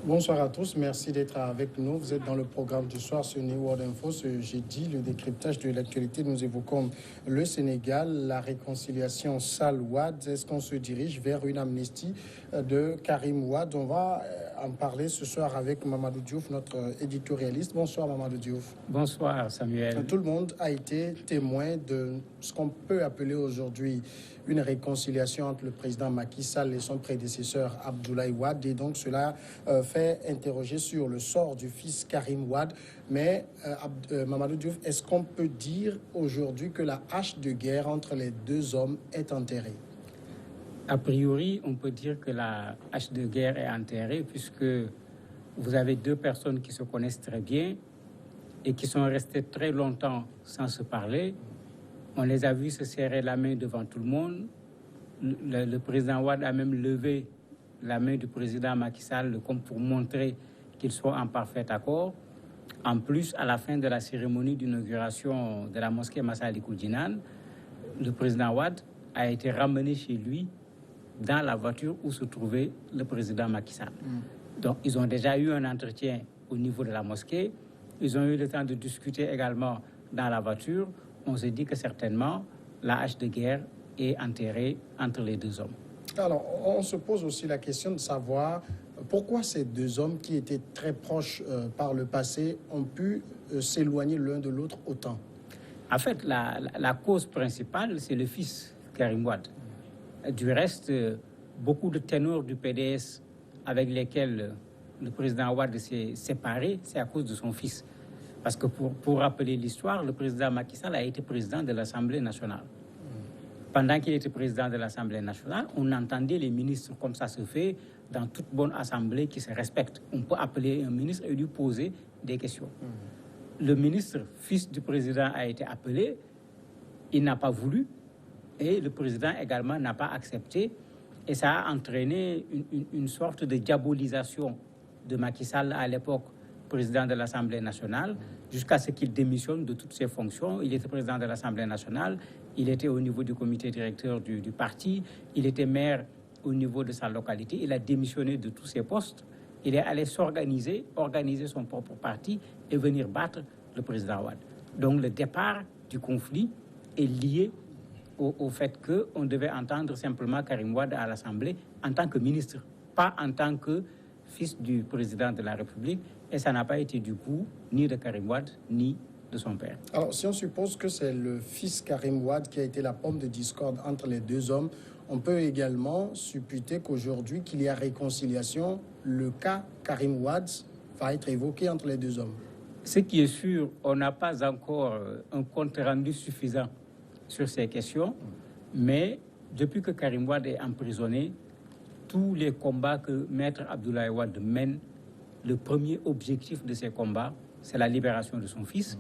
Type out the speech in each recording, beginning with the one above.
Bonsoir à tous, merci d'être avec nous. Vous êtes dans le programme du soir sur New World Info. Ce jeudi, le décryptage de l'actualité, nous évoquons le Sénégal, la réconciliation Sall-Wade. Est-ce qu'on se dirige vers une amnistie de Karim Wade? On va en parler ce soir avec Mamadou Diouf, notre éditorialiste. Bonsoir Mamadou Diouf. Bonsoir Samuel. Tout le monde a été témoin de ce qu'on peut appeler aujourd'hui une réconciliation entre le président Macky Sall et son prédécesseur Abdoulaye Wade. Et donc cela fait interroger sur le sort du fils Karim Wade. Mais Mamadou Diouf, est-ce qu'on peut dire aujourd'hui que la hache de guerre entre les deux hommes est enterrée? A priori, on peut dire que la hache de guerre est enterrée puisque vous avez deux personnes qui se connaissent très bien et qui sont restées très longtemps sans se parler. On les a vus se serrer la main devant tout le monde. Le président Wade a même levé la main du président Macky Sall comme pour montrer qu'ils sont en parfait accord. En plus, à la fin de la cérémonie d'inauguration de la mosquée Massalikul Jinan, le président Wade a été ramené chez lui dans la voiture où se trouvait le président Macky Sall. Donc, ils ont déjà eu un entretien au niveau de la mosquée. Ils ont eu le temps de discuter également dans la voiture. On s'est dit que certainement, la hache de guerre est enterrée entre les deux hommes. Alors, on se pose aussi la question de savoir pourquoi ces deux hommes qui étaient très proches par le passé ont pu s'éloigner l'un de l'autre autant. En fait, la cause principale, c'est le fils Karim Wade. Du reste, beaucoup de ténors du PDS avec lesquels le président Wade s'est séparé, c'est à cause de son fils. Parce que pour rappeler l'histoire, le président Macky Sall a été président de l'Assemblée nationale. Pendant qu'il était président de l'Assemblée nationale, on entendait les ministres comme ça se fait dans toute bonne assemblée qui se respecte. On peut appeler un ministre et lui poser des questions. Le ministre, fils du président, a été appelé. Il n'a pas voulu. Et le président également n'a pas accepté. Et ça a entraîné une sorte de diabolisation de Macky Sall à l'époque, président de l'Assemblée nationale, jusqu'à ce qu'il démissionne de toutes ses fonctions. Il était président de l'Assemblée nationale, il était au niveau du comité directeur du parti, il était maire au niveau de sa localité, il a démissionné de tous ses postes, il est allé s'organiser, organiser son propre parti et venir battre le président Wade. Donc le départ du conflit est lié au fait qu'on devait entendre simplement Karim Wade à l'Assemblée en tant que ministre, pas en tant que fils du président de la République, et ça n'a pas été du goût ni de Karim Wade, ni de son père. Alors, si on suppose que c'est le fils Karim Wade qui a été la pomme de discorde entre les deux hommes, on peut également supputer qu'aujourd'hui, qu'il y a réconciliation, le cas Karim Wade va être évoqué entre les deux hommes. Ce qui est sûr, on n'a pas encore un compte rendu suffisant sur ces questions, mais depuis que Karim Wade est emprisonné, tous les combats que Maître Abdoulaye Wade mène, le premier objectif de ces combats, c'est la libération de son fils,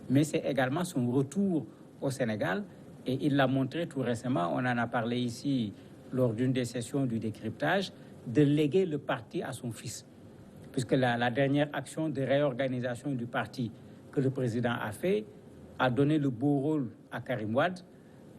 mais c'est également son retour au Sénégal. Et il l'a montré tout récemment, on en a parlé ici lors d'une des sessions du décryptage, de léguer le parti à son fils. Puisque la dernière action de réorganisation du parti que le président a fait a donné le beau rôle à Karim Wade,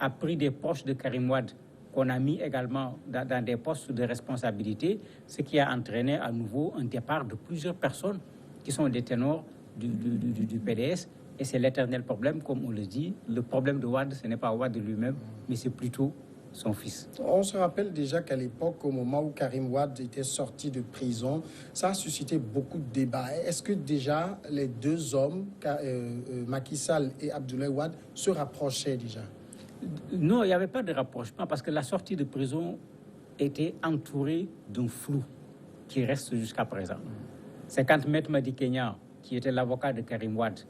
a pris des proches de Karim Wade qu'on a mis également dans des postes de responsabilité, ce qui a entraîné à nouveau un départ de plusieurs personnes qui sont des ténors du PDS. Et c'est l'éternel problème, comme on le dit. Le problème de Wade, ce n'est pas Wade lui-même, mais c'est plutôt son fils. On se rappelle déjà qu'à l'époque, au moment où Karim Wade était sorti de prison, ça a suscité beaucoup de débats. Est-ce que déjà les deux hommes, Macky Sall et Abdoulaye Wade, se rapprochaient déjà? Non, il n'y avait pas de rapprochement parce que la sortie de prison était entourée d'un flou qui reste jusqu'à présent. C'est quand Maître Madi Kenya, qui était l'avocat de Karim Wade,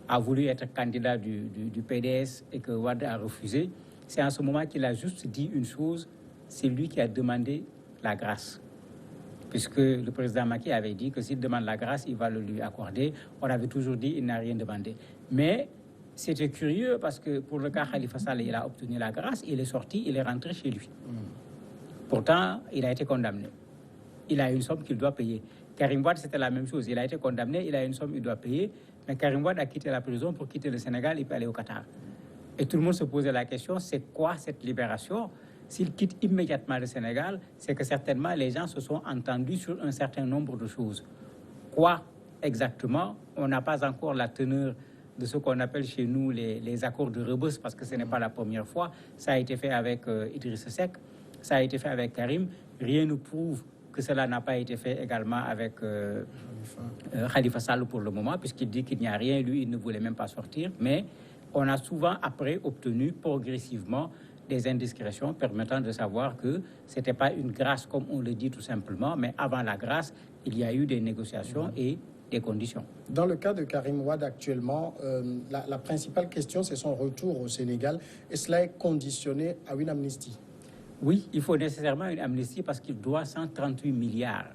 a voulu être candidat du PDS et que Wade a refusé. C'est en ce moment qu'il a juste dit une chose, c'est lui qui a demandé la grâce. Puisque le président Macky avait dit que s'il demande la grâce, il va le lui accorder. On avait toujours dit qu'il n'a rien demandé. Mais c'était curieux parce que pour le cas Khalifa Sall, il a obtenu la grâce, il est sorti, il est rentré chez lui. Pourtant, il a été condamné. Il a une somme qu'il doit payer. Karim Wade, c'était la même chose. Il a été condamné, il a une somme qu'il doit payer. Mais Karim Wade a quitté la prison pour quitter le Sénégal, il peut aller au Qatar. Et tout le monde se posait la question, c'est quoi cette libération? s'il quitte immédiatement le Sénégal, c'est que certainement les gens se sont entendus sur un certain nombre de choses. Quoi exactement? On n'a pas encore la teneur de ce qu'on appelle chez nous les accords de Rebus, parce que ce n'est pas la première fois. Ça a été fait avec Idriss Seck, ça a été fait avec Karim. Rien ne prouve que cela n'a pas été fait également avec Khalifa Sall pour le moment, puisqu'il dit qu'il n'y a rien, lui, il ne voulait même pas sortir. Mais on a souvent après obtenu progressivement des indiscrétions permettant de savoir que ce n'était pas une grâce comme on le dit tout simplement, mais avant la grâce, il y a eu des négociations et des conditions. Dans le cas de Karim Wade actuellement, la principale question, c'est son retour au Sénégal, et cela est conditionné à une amnistie. Oui, il faut nécessairement une amnistie parce qu'il doit 138 milliards,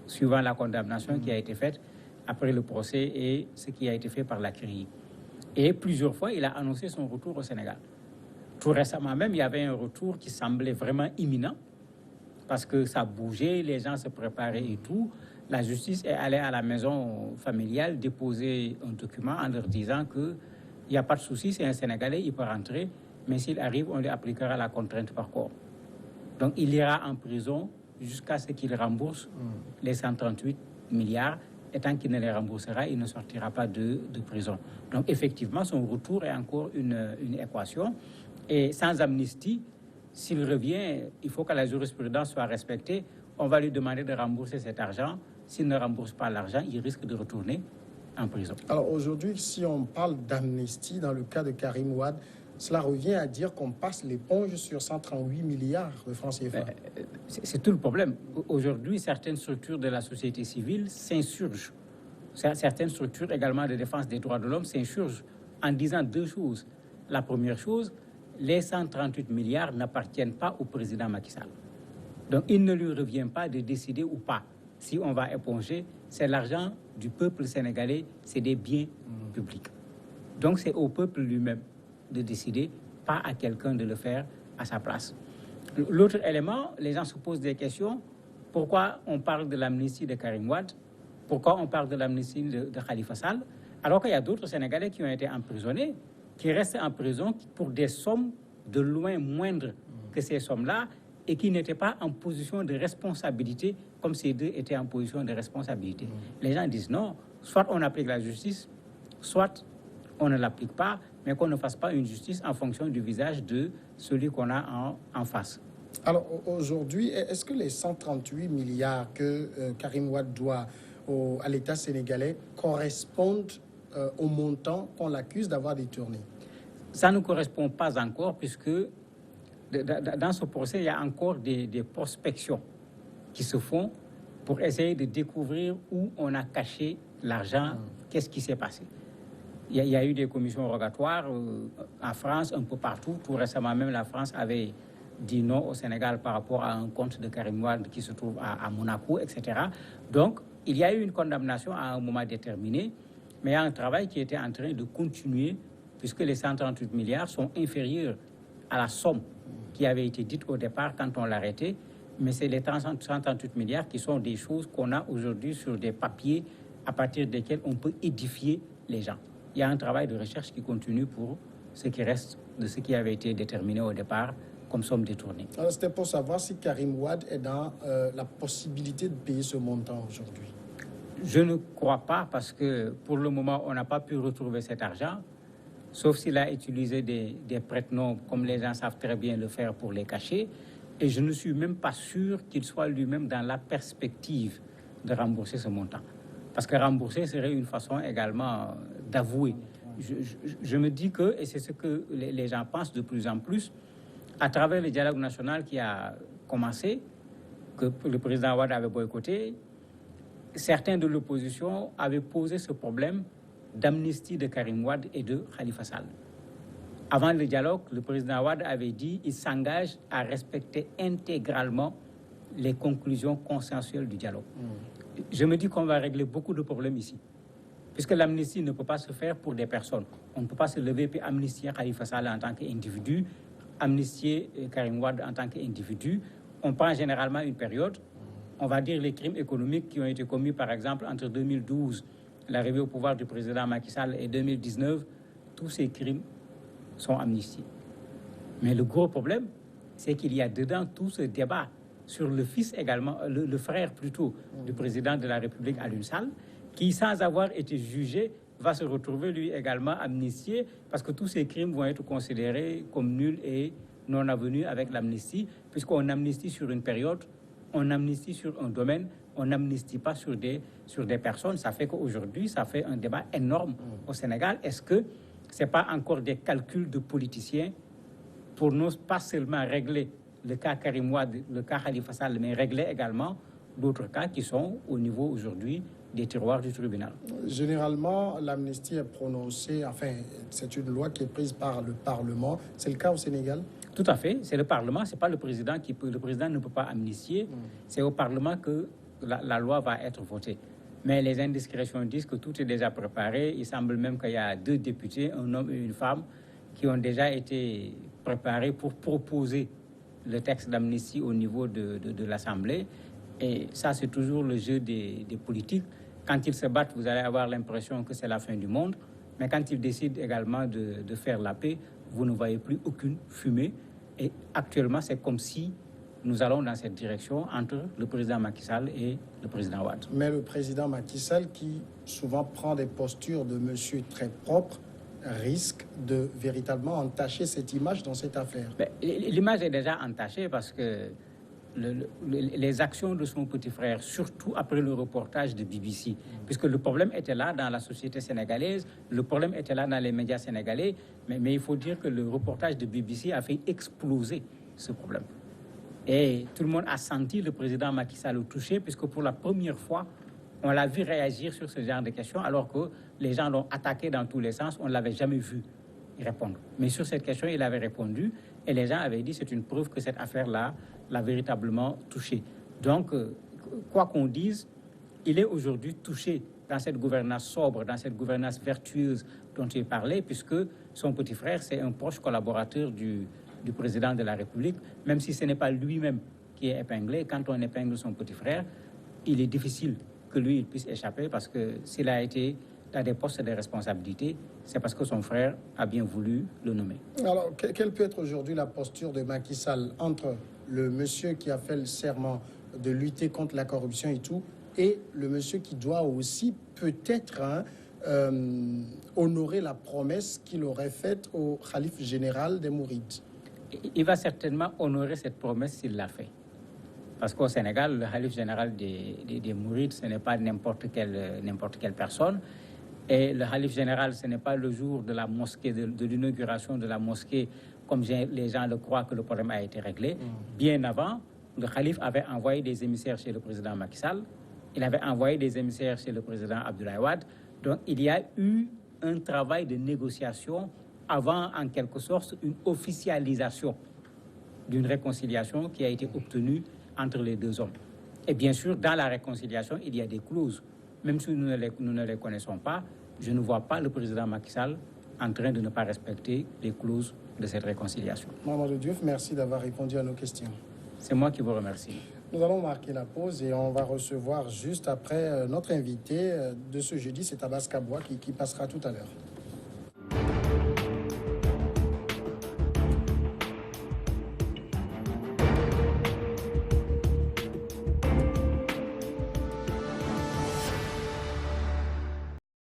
suivant la condamnation qui a été faite après le procès et ce qui a été fait par la CRI. Et plusieurs fois, il a annoncé son retour au Sénégal. Tout récemment même, il y avait un retour qui semblait vraiment imminent parce que ça bougeait, les gens se préparaient et tout. La justice est allée à la maison familiale déposer un document en leur disant qu'il n'y a pas de souci, c'est un Sénégalais, il peut rentrer, mais s'il arrive, on lui appliquera la contrainte par corps. Donc il ira en prison jusqu'à ce qu'il rembourse les 138 milliards. Et tant qu'il ne les remboursera, il ne sortira pas de prison. Donc effectivement, son retour est encore une équation. Et sans amnistie, s'il revient, il faut que la jurisprudence soit respectée. On va lui demander de rembourser cet argent. S'il ne rembourse pas l'argent, il risque de retourner en prison. Alors aujourd'hui, si on parle d'amnistie dans le cas de Karim Wade, cela revient à dire qu'on passe l'éponge sur 138 milliards de francs CFA. C'est tout le problème. Aujourd'hui, certaines structures de la société civile s'insurgent. Certaines structures également de défense des droits de l'homme s'insurgent en disant deux choses. La première chose, les 138 milliards n'appartiennent pas au président Macky Sall. Donc, il ne lui revient pas de décider ou pas si on va éponger. C'est l'argent du peuple sénégalais, c'est des biens publics. Donc, c'est au peuple lui-même de décider, pas à quelqu'un de le faire à sa place. L'autre élément, les gens se posent des questions. Pourquoi on parle de l'amnistie de Karim Wade? Pourquoi on parle de l'amnistie de Khalifa Sall? Alors qu'il y a d'autres Sénégalais qui ont été emprisonnés, qui restent en prison pour des sommes de loin moindres que ces sommes-là et qui n'étaient pas en position de responsabilité comme ces deux étaient en position de responsabilité. Les gens disent non, soit on applique la justice, soit on ne l'applique pas, mais qu'on ne fasse pas une justice en fonction du visage de celui qu'on a en face. Alors aujourd'hui, est-ce que les 138 milliards que Karim Wade doit à l'État sénégalais correspondent au montant qu'on l'accuse d'avoir détourné? Ça ne correspond pas encore puisque dans ce procès, il y a encore des prospections qui se font pour essayer de découvrir où on a caché l'argent, qu'est-ce qui s'est passé. Il y a eu des commissions rogatoires en France, un peu partout. Tout récemment, même la France avait dit non au Sénégal par rapport à un compte de Karim Wade qui se trouve à Monaco, etc. Donc, il y a eu une condamnation à un moment déterminé, mais il y a un travail qui était en train de continuer puisque les 138 milliards sont inférieurs à la somme qui avait été dite au départ quand on l'arrêtait. Mais c'est les 138 milliards qui sont des choses qu'on a aujourd'hui sur des papiers à partir desquels on peut édifier les gens. Il y a un travail de recherche qui continue pour ce qui reste de ce qui avait été déterminé au départ comme somme détournée. Alors, c'était pour savoir si Karim Wade est dans la possibilité de payer ce montant aujourd'hui. Je ne crois pas parce que pour le moment, on n'a pas pu retrouver cet argent, sauf s'il a utilisé des prête-noms comme les gens savent très bien le faire pour les cacher. Et je ne suis même pas sûr qu'il soit lui-même dans la perspective de rembourser ce montant. Parce que rembourser serait une façon également d'avouer. Je me dis que, et c'est ce que les gens pensent de plus en plus, à travers le dialogue national qui a commencé, que le président Wade avait boycotté, certains de l'opposition avaient posé ce problème d'amnistie de Karim Wade et de Khalifa Sall. Avant le dialogue, le président Wade avait dit qu'il s'engage à respecter intégralement les conclusions consensuelles du dialogue. Je me dis qu'on va régler beaucoup de problèmes ici. Puisque l'amnistie ne peut pas se faire pour des personnes. On ne peut pas se lever et amnistier Khalifa Sall en tant qu'individu, amnistier Karim Wade en tant qu'individu. On prend généralement une période. On va dire les crimes économiques qui ont été commis, par exemple, entre 2012, l'arrivée au pouvoir du président Macky Sall, et 2019, tous ces crimes sont amnistiés. Mais le gros problème, c'est qu'il y a dedans tout ce débat sur le fils également, le frère plutôt, du président de la République, Alioune Sall, qui, sans avoir été jugé, va se retrouver lui également amnistié, parce que tous ces crimes vont être considérés comme nuls et non avenus avec l'amnistie, puisqu'on amnistie sur une période, on amnistie sur un domaine, on n'amnistie pas sur des personnes. Ça fait qu'aujourd'hui, ça fait un débat énorme au Sénégal. Est-ce que ce n'est pas encore des calculs de politiciens pour ne pas seulement régler le cas Karim Wade, le cas Khalifa Sall, mais régler également d'autres cas qui sont au niveau aujourd'hui des tiroirs du tribunal? Généralement, l'amnistie est prononcée, enfin, c'est une loi qui est prise par le Parlement. C'est le cas au Sénégal? Tout à fait, c'est le Parlement, c'est pas le président qui peut. Le président ne peut pas amnistier, c'est au Parlement que la loi va être votée. Mais les indiscrétions disent que tout est déjà préparé. Il semble même qu'il y a 2 députés, un homme et une femme, qui ont déjà été préparés pour proposer le texte d'amnistie au niveau de l'Assemblée. Et ça, c'est toujours le jeu des politiques. Quand ils se battent, vous allez avoir l'impression que c'est la fin du monde. Mais quand ils décident également de faire la paix, vous ne voyez plus aucune fumée. Et actuellement, c'est comme si nous allons dans cette direction entre le président Macky Sall et le président Wade. Mais le président Macky Sall, qui souvent prend des postures de monsieur très propre, risque de véritablement entacher cette image dans cette affaire. L'image est déjà entachée parce que les actions de son petit frère, surtout après le reportage de BBC, puisque le problème était là dans la société sénégalaise, le problème était là dans les médias sénégalais, mais il faut dire que le reportage de BBC a fait exploser ce problème. Et tout le monde a senti le président Macky Sall le toucher, puisque pour la première fois, on l'a vu réagir sur ce genre de questions, alors que les gens l'ont attaqué dans tous les sens, on ne l'avait jamais vu répondre. Mais sur cette question, il avait répondu, et les gens avaient dit que c'est une preuve que cette affaire-là l'a véritablement touché. Donc, quoi qu'on dise, il est aujourd'hui touché dans cette gouvernance sobre, dans cette gouvernance vertueuse dont il parlait, puisque son petit frère, c'est un proche collaborateur du président de la République, même si ce n'est pas lui-même qui est épinglé. Quand on épingle son petit frère, il est difficile que lui il puisse échapper, parce que s'il a été à des postes de responsabilité, c'est parce que son frère a bien voulu le nommer. Alors, quelle peut être aujourd'hui la posture de Macky Sall entre le monsieur qui a fait le serment de lutter contre la corruption et tout, et le monsieur qui doit aussi peut-être honorer la promesse qu'il aurait faite au khalife général des Mourides? Il va certainement honorer cette promesse s'il l'a fait. Parce qu'au Sénégal, le khalife général des Mourides, ce n'est pas n'importe quelle personne. Et le khalife général, ce n'est pas le jour de la mosquée, de l'inauguration de la mosquée, comme les gens le croient, que le problème a été réglé. Bien avant, le khalife avait envoyé des émissaires chez le président Macky Sall. Il avait envoyé des émissaires chez le président Abdoulaye Wade. Donc, il y a eu un travail de négociation avant, en quelque sorte, une officialisation d'une réconciliation qui a été obtenue entre les deux hommes. Et bien sûr, dans la réconciliation, il y a des clauses. Même si nous ne les connaissons pas, je ne vois pas le président Macky Sall en train de ne pas respecter les clauses de cette réconciliation. Mamadou Diouf, merci d'avoir répondu à nos questions. C'est moi qui vous remercie. Nous allons marquer la pause et on va recevoir juste après notre invité de ce jeudi, c'est Abbas Kabwa qui passera tout à l'heure.